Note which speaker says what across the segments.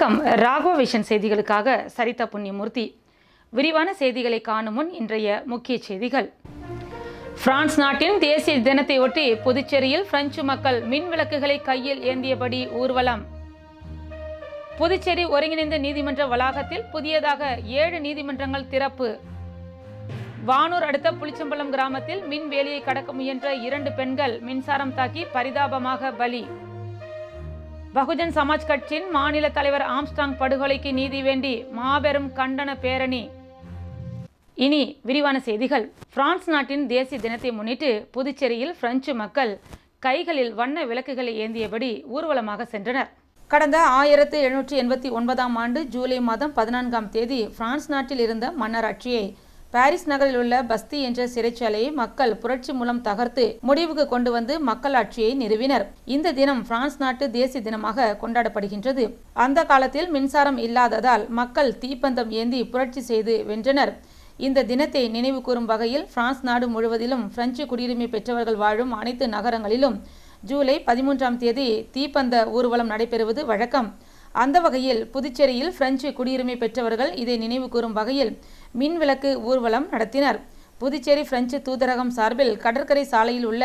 Speaker 1: வணக்கம். ராகவ விஷன் செய்திகளுக்காக சரிதா புண்ணியமூர்த்தி. விரிவான செய்திகளை காணும் முன் இன்றைய முக்கிய செய்திகள். பிரான்ஸ் நாட்டின் தேசிய தினத்தையொட்டி புதுச்சேரியில் பிரெஞ்சு மக்கள் மின் விளக்குகளை கையில் ஏந்தியபடி ஊர்வலம். புதுச்சேரி ஒருங்கிணைந்த நீதிமன்ற வளாகத்தில் புதியதாக 7 நீதிமன்றங்கள் திறப்பு. வானூர் அடுத்த புளிச்சம்பலம் கிராமத்தில் மின் வேலியை கடக்க முயன்ற 2 பெண்கள் மின்சாரம் தாக்கி பரிதாபமாக பலி. பகுஜன் சமாஜ் கட்சியின் மாநில தலைவர் ஆம்ஸ்ட்ராங் படுகொலைக்கு நீதி வேண்டி மாபெரும் கண்டன பேரணி. இனி விரிவான செய்திகள். பிரான்ஸ் நாட்டின் தேசிய தினத்தை முன்னிட்டு புதுச்சேரியில் பிரெஞ்சு மக்கள் கைகளில் வண்ண விளக்குகளை ஏந்தியபடி ஊர்வலமாக சென்றனர். கடந்த 1789ஆம் ஆண்டு ஜூலை மாதம் 14ஆம் தேதி பிரான்ஸ் நாட்டில் இருந்த மன்னராட்சியை பாரிஸ் நகரில் உள்ள பஸ்தி என்ற சிறைச்சாலையை மக்கள் புரட்சி மூலம் தகர்த்து முடிவுக்கு கொண்டு வந்து மக்களாட்சியை நிறுவினர். இந்த தினம் பிரான்ஸ் நாட்டு தேசிய தினமாக கொண்டாடப்படுகின்றது. அந்த காலத்தில் மின்சாரம் இல்லாததால் மக்கள் தீப்பந்தம் ஏந்தி புரட்சி செய்து வென்றனர். இந்த தினத்தை நினைவு கூறும் வகையில் பிரான்ஸ் நாடு முழுவதிலும் பிரெஞ்சு குடியுரிமை பெற்றவர்கள் வாழும் அனைத்து நகரங்களிலும் ஜூலை 13ஆம் தேதி தீப்பந்த ஊர்வலம் நடைபெறுவது வழக்கம். அந்த வகையில் புதுச்சேரியில் பிரெஞ்சு குடியுரிமை பெற்றவர்கள் இதை நினைவு கூறும் வகையில் மின்விளக்கு ஊர்வலம் நடத்தினர். புதுச்சேரி பிரெஞ்சு தூதரகம் சார்பில் கடற்கரை சாலையில் உள்ள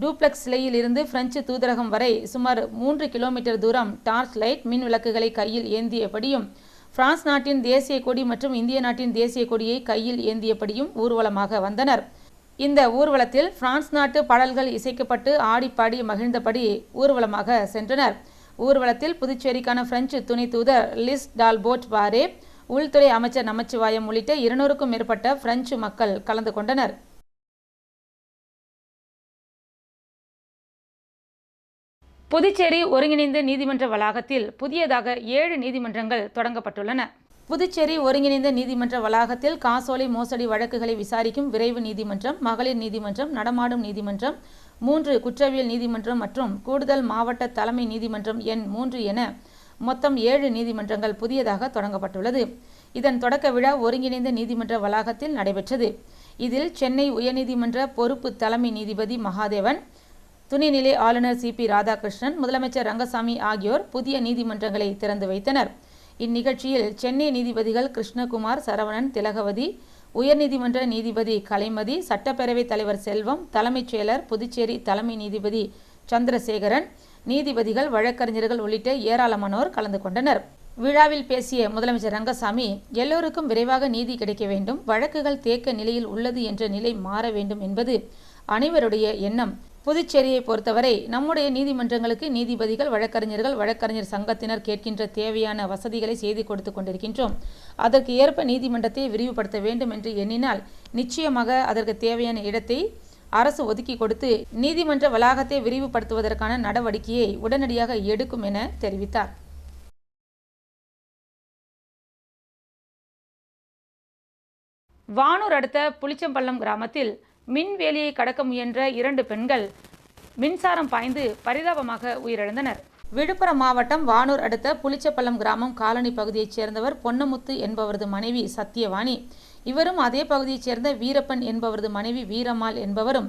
Speaker 1: டூப்ளெக்ஸ் சிலையில் இருந்து பிரெஞ்சு தூதரகம் வரை சுமார் 3 கிலோமீட்டர் தூரம் டார்ச் லைட் மின் விளக்குகளை கையில் ஏந்தியபடியும் பிரான்ஸ் நாட்டின் தேசிய கொடி மற்றும் இந்திய நாட்டின் தேசிய கொடியை கையில் ஏந்தியபடியும் ஊர்வலமாக வந்தனர். இந்த ஊர்வலத்தில் பிரான்ஸ் நாட்டு பாடல்கள் இசைக்கப்பட்டு ஆடிப்பாடி மகிழ்ந்தபடி ஊர்வலமாக சென்றனர். ஊர்வலத்தில் புதுச்சேரிக்கான பிரெஞ்சு துணை தூதர் லிஸ் டால்போட் பாரே, உள்துறை அமைச்சர் நமச்சிவாயம் உள்ளிட்ட 200க்கும் மேற்பட்ட பிரெஞ்சு மக்கள் கலந்து கொண்டனர். புதுச்சேரி ஒருங்கிணைந்த நீதிமன்ற வளாகத்தில் புதியதாக 7 நீதிமன்றங்கள் தொடங்கப்பட்டுள்ளன. புதுச்சேரி ஒருங்கிணைந்த நீதிமன்ற வளாகத்தில் காசோலை மோசடி வழக்குகளை விசாரிக்கும் விரைவு நீதிமன்றம், மகளிர் நீதிமன்றம், நடமாடும் நீதிமன்றம், 3 குற்றவியல் நீதிமன்றம் மற்றும் கூடுதல் மாவட்ட தலைமை நீதிமன்றம் எண் 3 என மொத்தம் 7 நீதிமன்றங்கள் புதியதாக தொடங்கப்பட்டுள்ளது. இதன் தொடக்க விழா ஒருங்கிணைந்த நீதிமன்ற வளாகத்தில் நடைபெற்றது. இதில் சென்னை உயர்நீதிமன்ற பொறுப்பு தலைமை நீதிபதி மகாதேவன், துணைநிலை ஆளுநர் CP ராதாகிருஷ்ணன், முதலமைச்சர் ரங்கசாமி ஆகியோர் புதிய நீதிமன்றங்களை திறந்து வைத்தனர். இந்நிகழ்ச்சியில் சென்னை நீதிபதிகள் கிருஷ்ணகுமார், சரவணன், திலகவதி, உயர்நீதிமன்ற நீதிபதி கலைமதி, சட்டப்பேரவைத் தலைவர் செல்வம், தலைமைச் செயலர், புதுச்சேரி தலைமை நீதிபதி சந்திரசேகரன், நீதிபதிகள், வழக்கறிஞர்கள் உள்ளிட்ட ஏராளமானோர் கலந்து கொண்டனர். விழாவில் பேசிய முதலமைச்சர் ரங்கசாமி, எல்லோருக்கும் விரைவாக நீதி கிடைக்க வேண்டும், வழக்குகள் தேக்க நிலையில் உள்ளது என்ற நிலை மாற வேண்டும் என்பது அனைவருடைய எண்ணம். புதுச்சேரியை பொறுத்தவரை நம்முடைய நீதிமன்றங்களுக்கு நீதிபதிகள், வழக்கறிஞர் சங்கத்தினர் கேட்கின்ற தேவையான வசதிகளை செய்து கொடுத்து கொண்டிருக்கின்றோம். அதற்கு ஏற்ப நீதிமன்றத்தை விரிவுபடுத்த வேண்டும் என்று எண்ணினால் நிச்சயமாக அதற்கு தேவையான இடத்தை அரசு ஒதுக்கி கொடுத்து நீதிமன்ற வளாகத்தை விரிவுபடுத்துவதற்கான நடவடிக்கையை உடனடியாக எடுக்கும் என தெரிவித்தார். வானூர் அடுத்த புளிச்சம்பள்ளம் கிராமத்தில் மின் வேலியை கடக்க முயன்ற 2 பெண்கள் மின்சாரம் பாய்ந்து பரிதாபமாக உயிரிழந்தனர். விழுப்புரம் மாவட்டம் வானூர் அடுத்த புளிச்சப்பள்ளம் கிராமம் காலனி பகுதியைச் சேர்ந்தவர் பொன்னமுத்து என்பவரது மனைவி சத்தியவாணி. இவரும் அதே பகுதியைச் சேர்ந்த வீரப்பன் என்பவரது மனைவி வீரம்மாள் என்பவரும்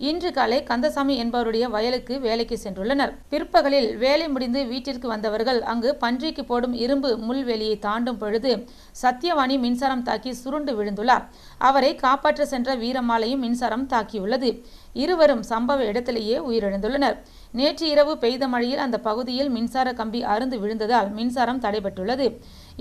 Speaker 1: இன்று காலை கந்தசாமி என்பவருடைய வயலுக்கு வேலைக்கு சென்றுள்ளனர். பிற்பகலில் வேலை முடிந்து வீட்டிற்கு வந்தவர்கள் அங்கு பன்றிக்கு போடும் இரும்பு முள்வேலியை தாண்டும் பொழுது சத்தியவாணி மின்சாரம் தாக்கி சுருண்டு விழுந்துள்ளார். அவரை காப்பாற்ற சென்ற வீரம்மாளையும் மின்சாரம் தாக்கியுள்ளது. இருவரும் சம்பவ இடத்திலேயே உயிரிழந்துள்ளனர். நேற்று இரவு பெய்த மழையில் அந்த பகுதியில் மின்சார கம்பி அறுந்து விழுந்ததால் மின்சாரம் தடைபட்டுள்ளது.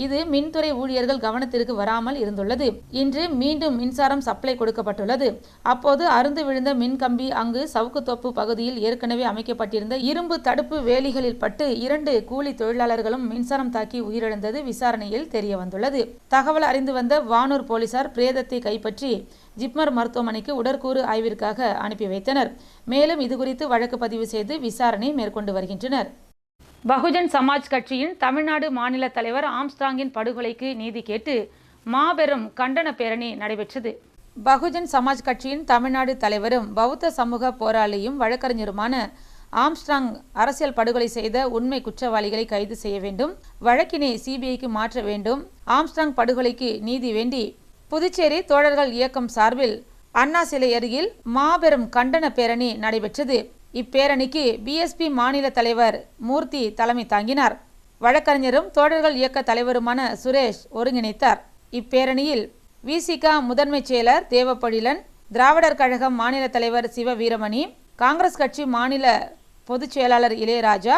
Speaker 1: இது மின்துறை ஊழியர்கள் கவனத்திற்கு வராமல் இருந்துள்ளது. இன்று மீண்டும் மின்சாரம் சப்ளை கொடுக்கப்பட்டுள்ளது. அப்போது அறுந்து விழுந்த மின் கம்பி அங்கு சவுக்குத்தோப்பு பகுதியில் ஏற்கனவே அமைக்கப்பட்டிருந்த இரும்பு தடுப்பு வேலிகளில் பட்டு 2 கூலி தொழிலாளர்களும் மின்சாரம் தாக்கி உயிரிழந்தது விசாரணையில் தெரிய வந்துள்ளது. தகவல் அறிந்து வந்த வானூர் போலீசார் பிரேதத்தை கைப்பற்றி ஜிப்மர் மருத்துவமனைக்கு உடற்கூறு ஆய்விற்காக அனுப்பி வைத்தனர். மேலும் இதுகுறித்து வழக்கு பதிவு செய்து விசாரணை மேற்கொண்டு வருகின்றனர். பகுஜன் சமாஜ் கட்சியின் தமிழ்நாடு மாநில தலைவர் ஆம்ஸ்ட்ராங்கின் படுகொலைக்கு நீதி கேட்டு மாபெரும் கண்டன பேரணி நடைபெற்றது. பகுஜன் சமாஜ் கட்சியின் தமிழ்நாடு தலைவரும் பௌத்த சமூக போராளியும் வழக்கறிஞருமான ஆம்ஸ்ட்ராங் அரசியல் படுகொலை செய்த உண்மை குற்றவாளிகளை கைது செய்ய வேண்டும், வழக்கினை CBIக்கு மாற்ற வேண்டும், ஆம்ஸ்ட்ராங் படுகொலைக்கு நீதி வேண்டி புதுச்சேரி தோழர்கள் இயக்கம் சார்பில் அண்ணா சிலை அருகில் மாபெரும் கண்டன பேரணி நடைபெற்றது. இப்பேரணிக்கு BSP மாநில தலைவர் மூர்த்தி தலைமை தாங்கினார். வழக்கறிஞரும் தோழர்கள் இயக்க தலைவருமான சுரேஷ் ஒருங்கிணைத்தார். இப்பேரணியில் விசிக முதன்மை செயலர் தேவப்பொழிலன், திராவிடர் கழகம் மாநில தலைவர் சிவ வீரமணி, காங்கிரஸ் கட்சி மாநில பொதுச் செயலாளர் இளையராஜா,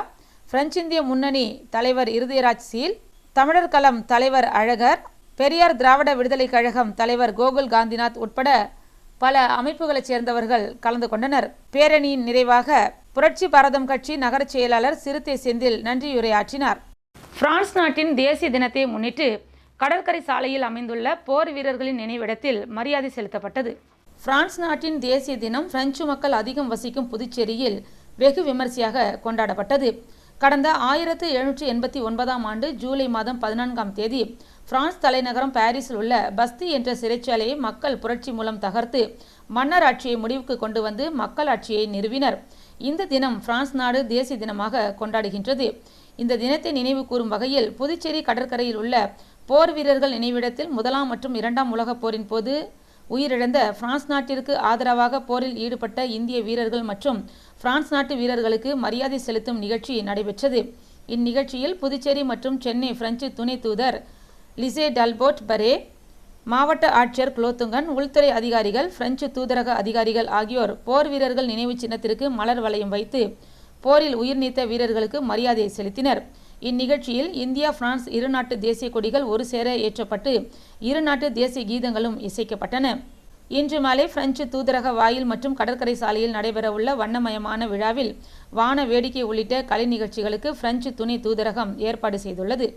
Speaker 1: பிரெஞ்சு இந்திய முன்னணி தலைவர் இருதயராஜ் சீல், தமிழர் களம் தலைவர் அழகர், பெரியார் திராவிட விடுதலை கழகம் தலைவர் கோகுல் காந்திநாத் உட்பட பல அமைப்புகளைச் சேர்ந்தவர்கள் கலந்து கொண்டனர். பேரணியின் நிறைவாக புரட்சி பாரதம் கட்சி நகர செயலாளர் சிறுத்தை செந்தில் நன்றியுரையாற்றினார். பிரான்ஸ் நாட்டின் தேசிய தினத்தை முன்னிட்டு கடற்கரை சாலையில் அமைந்துள்ள போர் வீரர்களின் நினைவிடத்தில் மரியாதை செலுத்தப்பட்டது. பிரான்ஸ் நாட்டின் தேசிய தினம் பிரெஞ்சு மக்கள் அதிகம் வசிக்கும் புதுச்சேரியில் வெகு விமரிசையாக கொண்டாடப்பட்டது. கடந்த 1789ஆம் ஆண்டு ஜூலை மாதம் 14ஆம் தேதி பிரான்ஸ் தலைநகரம் பாரிஸில் உள்ள பஸ்தி என்ற சிறைச்சாலையை மக்கள் புரட்சி மூலம் தகர்த்து மன்னர் ஆட்சியை முடிவுக்கு கொண்டு வந்து மக்கள் ஆட்சியை நிறுவினர். இந்த தினம் பிரான்ஸ் நாடு தேசிய தினமாக கொண்டாடுகின்றது. இந்த தினத்தை நினைவு கூறும் வகையில் புதுச்சேரி கடற்கரையில் உள்ள போர் வீரர்கள் நினைவிடத்தில் 1ஆம் மற்றும் 2ஆம் உலகப் போரின் போது உயிரிழந்த பிரான்ஸ் நாட்டிற்கு ஆதரவாக போரில் ஈடுபட்ட இந்திய வீரர்கள் மற்றும் பிரான்ஸ் நாட்டு வீரர்களுக்கு மரியாதை செலுத்தும் நிகழ்ச்சி நடைபெற்றது. இந்நிகழ்ச்சியில் புதுச்சேரி மற்றும் சென்னை பிரெஞ்சு துணை தூதர் லிசே டல்போட் பரே, மாவட்ட ஆட்சியர் குலோத்துங்கன், உள்துறை அதிகாரிகள், பிரெஞ்சு தூதரக அதிகாரிகள் ஆகியோர் போர் வீரர்கள் நினைவு சின்னத்திற்கு மலர் வளையம் வைத்து போரில் உயிர் நீத்த வீரர்களுக்கு மரியாதை செலுத்தினர். இந்நிகழ்ச்சியில் இந்தியா பிரான்ஸ் இரு நாட்டு தேசிய கொடிகள் ஒரு சேர ஏற்றப்பட்டு இரு நாட்டு தேசிய கீதங்களும் இசைக்கப்பட்டன. இன்று மாலை பிரெஞ்சு தூதரக வாயில் மற்றும் கடற்கரை சாலையில் நடைபெறவுள்ள வண்ணமயமான விழாவில் வான வேடிக்கை உள்ளிட்ட கலை நிகழ்ச்சிகளுக்கு பிரெஞ்சு துணை தூதரகம் ஏற்பாடு செய்துள்ளது.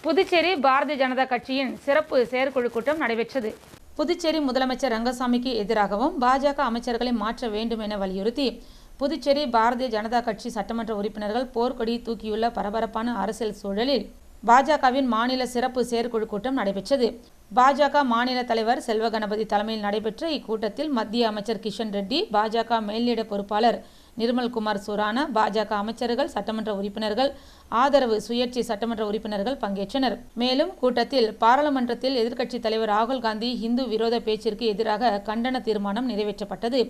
Speaker 1: புதுச்சேரி பாரதிய ஜனதா கட்சியின் சிறப்பு செயற்குழு கூட்டம் நடைபெற்றது. புதுச்சேரி முதலமைச்சர் ரங்கசாமிக்கு எதிராகவும் பாஜக அமைச்சர்களை மாற்ற வேண்டும் என வலியுறுத்தி புதுச்சேரி பாரதிய ஜனதா கட்சி சட்டமன்ற உறுப்பினர்கள் போர்க்கொடி தூக்கியுள்ள பரபரப்பான அரசியல் சூழலில் பாஜகவின் மாநில சிறப்பு செயற்குழு கூட்டம் நடைபெற்றது. பாஜக மாநில தலைவர் செல்வ கணபதி தலைமையில் நடைபெற்ற இக்கூட்டத்தில் மத்திய அமைச்சர் கிஷன் ரெட்டி, பாஜக மேல்நிலை பொறுப்பாளர் நிர்மல்குமார் சுரானா, பாஜக அமைச்சர்கள், சட்டமன்ற உறுப்பினர்கள், ஆதரவு சுயேட்சை சட்டமன்ற உறுப்பினர்கள் பங்கேற்றனர். மேலும் கூட்டத்தில் பாராளுமன்றத்தில் எதிர்க்கட்சித் தலைவர் ராகுல் காந்தி இந்து விரோத பேச்சிற்கு எதிராக கண்டன தீர்மானம் நிறைவேற்றப்பட்டது.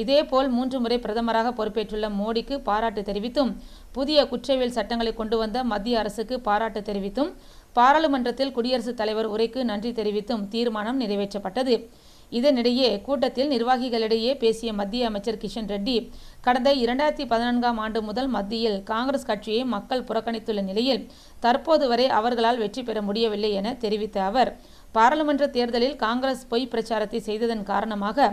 Speaker 1: இதேபோல் 3 முறை பிரதமராக பொறுப்பேற்றுள்ள மோடிக்கு பாராட்டு தெரிவித்தும், புதிய குற்றவியல் சட்டங்களை கொண்டு வந்த மத்திய அரசுக்கு பாராட்டு தெரிவித்தும், பாராளுமன்றத்தில் குடியரசுத் தலைவர் உரைக்கு நன்றி தெரிவித்தும் தீர்மானம் நிறைவேற்றப்பட்டது. இதனிடையே கூட்டத்தில் நிர்வாகிகளிடையே பேசிய மத்திய அமைச்சர் கிஷன் ரெட்டி, கடந்த 2014ஆம் ஆண்டு முதல் மத்தியில் காங்கிரஸ் கட்சியை மக்கள் புறக்கணித்துள்ள நிலையில் தற்போது வரை அவர்களால் வெற்றி பெற முடியவில்லை என தெரிவித்த அவர், பாராளுமன்ற தேர்தலில் காங்கிரஸ் பொய் பிரச்சாரத்தை செய்ததன் காரணமாக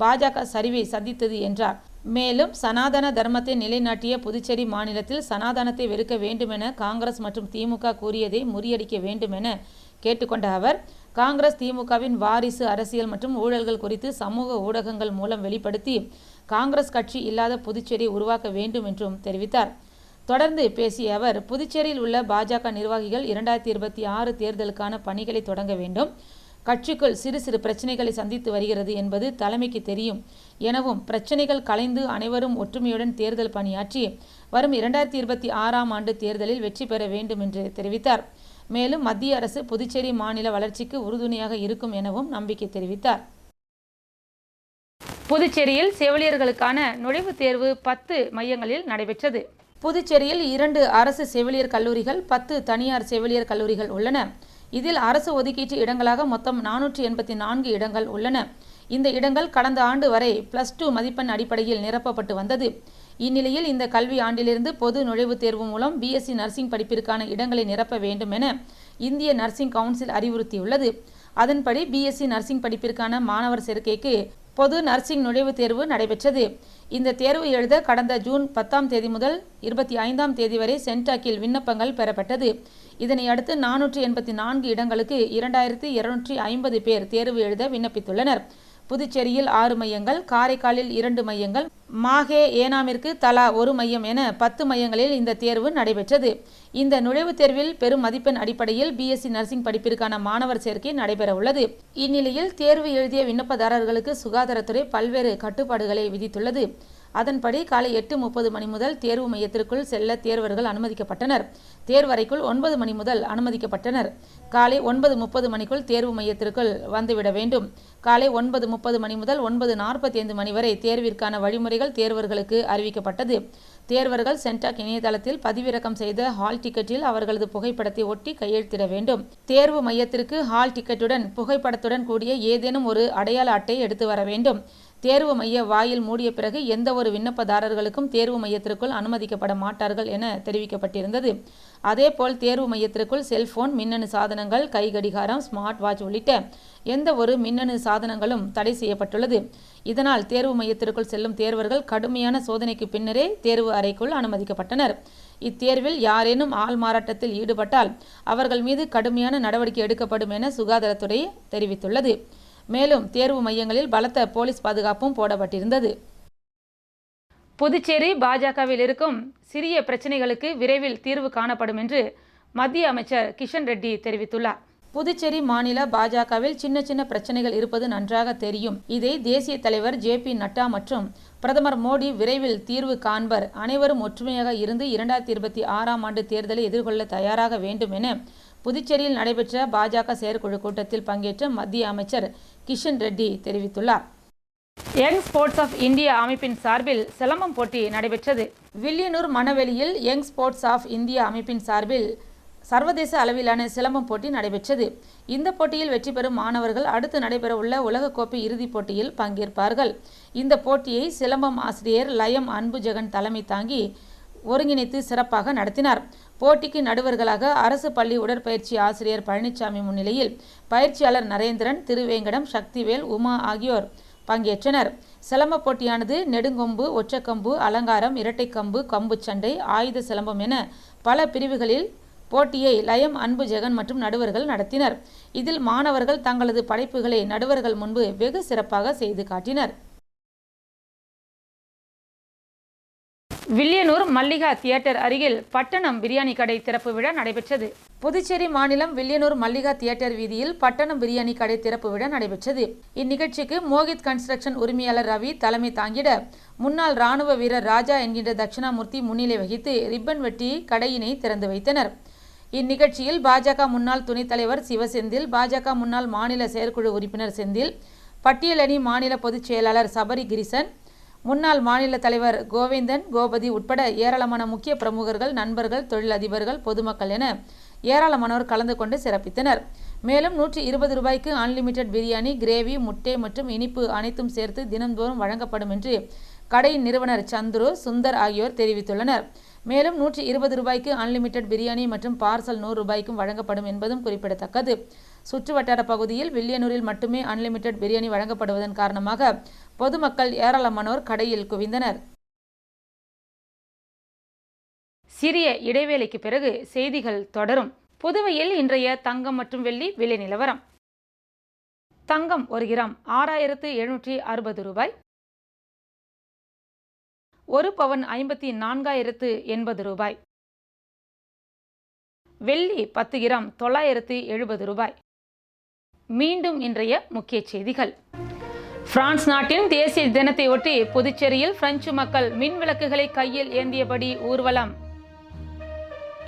Speaker 1: பாஜக சரிவை சந்தித்தது என்றார். மேலும் சனாதன தர்மத்தை நிலைநாட்டிய புதுச்சேரி மாநிலத்தில் சனாதனத்தை வெறுக்க வேண்டுமென காங்கிரஸ் மற்றும் திமுக கூறியதை முறியடிக்க வேண்டுமென கேட்டுக்கொண்ட அவர், காங்கிரஸ் திமுகவின் வாரிசு அரசியல் மற்றும் ஊழல்கள் குறித்து சமூக ஊடகங்கள் மூலம் வெளிப்படுத்தி காங்கிரஸ் கட்சி இல்லாத புதுச்சேரியை உருவாக்க வேண்டும் என்றும் தெரிவித்தார். தொடர்ந்து பேசிய அவர், புதுச்சேரியில் உள்ள பாஜக நிர்வாகிகள் 2026 தேர்தலுக்கான பணிகளை தொடங்க வேண்டும். கட்சிக்குள் சிறு சிறு பிரச்சனைகளை சந்தித்து வருகிறது என்பது தலைமைக்கு தெரியும் எனவும், பிரச்சனைகள் கலைந்து அனைவரும் ஒற்றுமையுடன் தேர்தல் பணியாற்றி வரும் 2026ஆம் ஆண்டு தேர்தலில் வெற்றி பெற வேண்டும் என்று தெரிவித்தார். மேலும் மத்திய அரசு புதுச்சேரி மாநில வளர்ச்சிக்கு உறுதுணையாக இருக்கும் எனவும் நம்பிக்கை தெரிவித்தார். புதுச்சேரியில் செவிலியர்களுக்கான நுழைவுத் தேர்வு 10 மையங்களில் நடைபெற்றது. புதுச்சேரியில் 2 அரசு செவிலியர் கல்லூரிகள், 10 தனியார் செவிலியர் கல்லூரிகள் உள்ளன. இதில் அரசு ஒதுக்கீட்டு இடங்களாக மொத்தம் 484 இடங்கள் உள்ளன. இந்த இடங்கள் கடந்த ஆண்டு வரை +2 மதிப்பெண் அடிப்படையில் நிரப்பப்பட்டு வந்தது. இந்நிலையில் இந்த கல்வி ஆண்டிலிருந்து பொது நுழைவுத் தேர்வு மூலம் BSc நர்சிங் படிப்பிற்கான இடங்களை நிரப்ப வேண்டும் என இந்திய நர்சிங் கவுன்சில் அறிவுறுத்தியுள்ளது. அதன்படி BSc நர்சிங் படிப்பிற்கான மாணவர் சேர்க்கைக்கு பொது நர்சிங் நுழைவுத் தேர்வு நடைபெற்றது. இந்த தேர்வு எழுத கடந்த ஜூன் 10ஆம் தேதி முதல் 25ஆம் தேதி வரை சென்டாக்கில் விண்ணப்பங்கள் பெறப்பட்டது. இதனை அடுத்து 484 இடங்களுக்கு 2250 பேர் தேர்வு எழுத விண்ணப்பித்துள்ளனர். புதுச்சேரியில் 6 மையங்கள், காரைக்காலில் 2 மையங்கள், மாஹே, ஏனாமிற்கு தலா 1 மையம் என 10 மையங்களில் இந்த தேர்வு நடைபெற்றது. இந்த நுழைவுத் தேர்வில் பெரும் மதிப்பெண் அடிப்படையில் BSc நர்சிங் படிப்பிற்கான மாணவர் சேர்க்கை நடைபெற உள்ளது. இந்நிலையில் தேர்வு எழுதிய விண்ணப்பதாரர்களுக்கு சுகாதாரத்துறை பல்வேறு கட்டுப்பாடுகளை விதித்துள்ளது. அதன்படி காலை 8:30 மணி முதல் தேர்வு மையத்திற்குள் செல்ல தேர்வர்கள் அனுமதிக்கப்பட்டனர். தேர்வறைக்குள் 9 மணி முதல் அனுமதிக்கப்பட்டனர். காலை 9:30 மணிக்குள் தேர்வு மையத்திற்குள் வந்துவிட வேண்டும். காலை 9:30 மணி முதல் 9:45 மணி வரை தேர்விற்கான வழிமுறைகள் தேர்வர்களுக்கு அறிவிக்கப்பட்டது. தேர்வர்கள் சென்டாக் இணையதளத்தில் பதிவிறக்கம் செய்த ஹால் டிக்கெட்டில் அவர்களது புகைப்படத்தை ஒட்டி கையெழுத்திட வேண்டும். தேர்வு மையத்திற்கு ஹால் டிக்கெட்டுடன் புகைப்படத்துடன் கூடிய ஏதேனும் ஒரு அடையாள அட்டை எடுத்து வர வேண்டும். தேர்வு மைய வாயில் மூடிய பிறகு எந்த ஒரு விண்ணப்பதாரர்களுக்கும் தேர்வு மையத்திற்குள் அனுமதிக்கப்பட மாட்டார்கள் என தெரிவிக்கப்பட்டிருந்தது. அதேபோல் தேர்வு மையத்திற்குள் செல்போன், மின்னணு சாதனங்கள், கை கடிகாரம், ஸ்மார்ட் வாட்ச் உள்ளிட்ட எந்த ஒரு மின்னணு சாதனங்களும் தடை செய்யப்பட்டுள்ளது. இதனால் தேர்வு மையத்திற்குள் செல்லும் தேர்வர்கள் கடுமையான சோதனைக்கு பின்னரே தேர்வு அறைக்குள் அனுமதிக்கப்பட்டனர். இத்தேர்வில் யாரேனும் ஆள் மாறாட்டத்தில் ஈடுபட்டால் அவர்கள் மீது கடுமையான நடவடிக்கை எடுக்கப்படும் என சுகாதாரத்துறை தெரிவித்துள்ளது. மேலும் தேர்வு மையங்களில் பலத்த போலீஸ் பாதுகாப்பும் போடப்பட்டிருந்தது. புதுச்சேரி பாஜகவில் இருக்கும் சிறிய பிரச்சனைகளுக்கு விரைவில் தீர்வு காணப்படும் என்று மத்திய அமைச்சர் கிஷன் ரெட்டி தெரிவித்துள்ளார். புதுச்சேரி மாநில பாஜகவில் சின்ன சின்ன பிரச்சனைகள் இருப்பது நன்றாக தெரியும். இதை தேசிய தலைவர் JP நட்டா மற்றும் பிரதமர் மோடி விரைவில் தீர்வு காண்பர். அனைவரும் ஒற்றுமையாக இருந்து 2026ஆம் ஆண்டு தேர்தலை எதிர்கொள்ள தயாராக வேண்டும் என புதுச்சேரியில் நடைபெற்ற பாஜக செயற்குழு கூட்டத்தில் பங்கேற்ற மத்திய அமைச்சர் கிஷன் ரெட்டி தெரிவித்துள்ளார். யங் ஸ்போர்ட்ஸ் ஆஃப் இந்தியா அமைப்பின் சார்பில் சிலம்பம் போட்டி நடைபெற்றது. வில்லியனூர் மணவெளியில் யங் ஸ்போர்ட்ஸ் ஆஃப் இந்தியா அமைப்பின் சார்பில் சர்வதேச அளவிலான சிலம்பம் போட்டி நடைபெற்றது. இந்த போட்டியில் வெற்றி பெறும் மாணவர்கள் அடுத்து நடைபெறவுள்ள உலகக்கோப்பை இறுதிப் போட்டியில் பங்கேற்பார்கள். இந்த போட்டியை சிலம்பம் ஆசிரியர் லயம் அன்பு ஜெகன் தலைமை தாங்கி ஒருங்கிணைத்து சிறப்பாக நடத்தினார். போட்டிக்கு நடுவர்களாக அரசு பள்ளி உடற்பயிற்சி ஆசிரியர் பழனிசாமி முன்னிலையில் பயிற்சியாளர் நரேந்திரன், திருவேங்கடம், சக்திவேல், உமா ஆகியோர் பங்கேற்றனர். சிலம்ப போட்டியானது நெடுங்கொம்பு, ஒற்றைக்கம்பு, அலங்காரம், இரட்டைக்கம்பு, கம்பு சண்டை, ஆயுத சிலம்பம் என பல பிரிவுகளில் போட்டியை லயம் அன்பு ஜெகன் மற்றும் நடுவர்கள் நடத்தினர். இதில் மாணவர்கள் தங்களது படைப்புகளை நடுவர்கள் முன்பு வெகு சிறப்பாக செய்து காட்டினர். வில்லியனூர் மல்லிகா தியேட்டர் அருகில் பட்டணம் பிரியாணி கடை திறப்பு விழா நடைபெற்றது. புதுச்சேரி மாநிலம் வில்லியனூர் மல்லிகா தியேட்டர் வீதியில் பட்டணம் பிரியாணி கடை திறப்பு விழா நடைபெற்றது. இந்நிகழ்ச்சிக்கு மோகித் கன்ஸ்ட்ரக்ஷன் உரிமையாளர் ரவி தலைமை தாங்கிட முன்னாள் ராணுவ வீரர் ராஜா என்கின்ற தட்சிணாமூர்த்தி முன்னிலை வகித்து ரிப்பன் வெட்டி கடையினை திறந்து வைத்தனர். இந்நிகழ்ச்சியில் பாஜக முன்னாள் துணைத் தலைவர் சிவசெந்தில், பாஜக முன்னாள் மாநில செயற்குழு உறுப்பினர் செந்தில், பட்டியலணி மாநில பொதுச் செயலாளர் சபரி கிரிசன், முன்னாள் மாநில தலைவர் கோவிந்தன், கோபதி உட்பட ஏராளமான முக்கிய பிரமுகர்கள், நண்பர்கள், தொழிலதிபர்கள், பொதுமக்கள் என ஏராளமானோர் கலந்து கொண்டு சிறப்பித்தனர். மேலும் 120 ரூபாய்க்கு அன்லிமிடெட் பிரியாணி, கிரேவி, முட்டை மற்றும் இனிப்பு அனைத்தும் சேர்த்து தினந்தோறும் வழங்கப்படும் என்று கடையின் நிறுவனர் சந்துரு, சுந்தர் ஆகியோர் தெரிவித்துள்ளனர். மேலும் 120 ரூபாய்க்கு அன்லிமிடெட் பிரியாணி மற்றும் பார்சல் 100 ரூபாய்க்கும் வழங்கப்படும் என்பதும் குறிப்பிடத்தக்கது. சுற்றுவட்டார பகுதியில் வில்லியனூரில் மட்டுமே அன்லிமிடெட் பிரியாணி வழங்கப்படுவதன் காரணமாக பொதுமக்கள் ஏராளமானோர் கடையில் குவிந்தனர். சிறிய இடைவேளைக்கு பிறகு செய்திகள் தொடரும். புதுவையில் இன்றைய தங்கம் மற்றும் வெள்ளி விலை நிலவரம். தங்கம் 1 கிராம் 6760 ரூபாய், 1 பவன் 54,080 ரூபாய். வெள்ளி 10 கிராம் 970 ரூபாய். மீண்டும் இன்றைய முக்கிய செய்திகள். பிரான்ஸ் நாட்டின் தேசிய தினத்தை ஒட்டி புதுச்சேரியில் பிரெஞ்சு மக்கள் மின் விளக்குகளை கையில் ஏந்தியபடி ஊர்வலம்.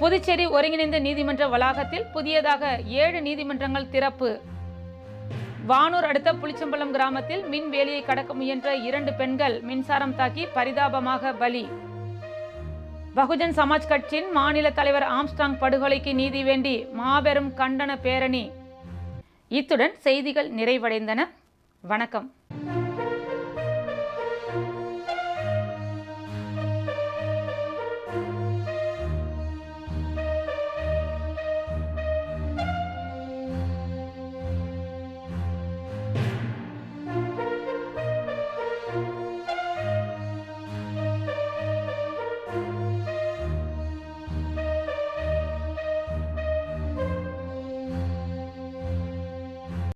Speaker 1: புதுச்சேரி ஒருங்கிணைந்த நீதிமன்ற வளாகத்தில் புதியதாக 7 நீதிமன்றங்கள் திறப்பு. வானூர் அடுத்த புளிச்சம்பலம் கிராமத்தில் மின் வேலியை கடக்க முயன்ற 2 பெண்கள் மின்சாரம் தாக்கி பரிதாபமாக பலி. பகுஜன் சமாஜ் கட்சியின் மாநில தலைவர் ஆம்ஸ்ட்ராங் படுகொலைக்கு நீதி வேண்டி மாபெரும் கண்டன பேரணி. இத்துடன் செய்திகள் நிறைவடைந்தன. வணக்கம்.